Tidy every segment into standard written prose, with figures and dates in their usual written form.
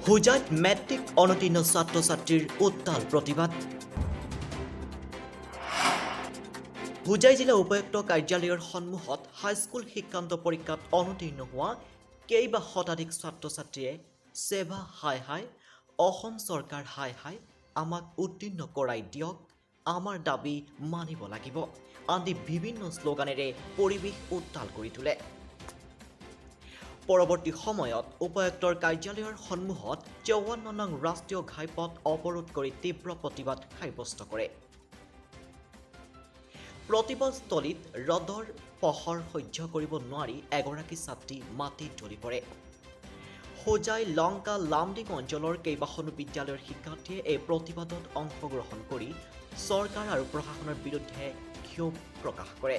হুজাইত matric অনুতীৰ্ণ ছাত্ৰ ছাত্ৰীৰ উত্তাল প্ৰতিবাদ হুজাই জিলা উপায়ুক্ত কাৰ্যালয়ৰ সন্মুখত হাইস্কুল শিক্ষান্ত পৰীক্ষাত অনুতীৰ্ণ হোৱা কেইবা শতাধিক ছাত্ৰ ছাত্ৰীয়ে সেৱা হাই হাই অসম চৰকাৰ হাই হাই আমাক উত্তীৰ্ণ কৰাই দিয়ক আমাৰ দাবী মানিব লাগিব আদি বিভিন্ন শ্লোগানেৰে পৰিৱেশ উত্তাল কৰি তোলে পৰৱৰ্তী সময়ত উপায়ুক্তৰ কাৰ্যালয়ৰ সন্মুখত ৫৪ নং ৰাষ্ট্ৰীয় ঘাইপথ অৱৰোধ কৰি তীব্ৰ প্ৰতিবাদ সাব্যস্ত কৰে প্ৰতিবাদস্থলীত ৰদৰ পহৰ সহ্য কৰিব নোৱাৰি এগৰাকী ছাত্ৰী মাটিত ঢলি পৰে হোজাই লংকা লামডিং অঞ্চলৰ কেইবাখনো বিদ্যালয়ৰ শিক্ষাৰ্থীয়ে এই প্ৰতিবাদত অংশগ্ৰহণ কৰি চৰকাৰ আৰু প্ৰশাসনৰ বিৰুদ্ধে ক্ষোভ প্ৰকাশ কৰে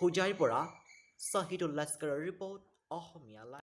হুজাইৰ পৰা শাহিদুল লস্কৰৰ ৰিপৰ্ট অসমীয়া লাইভ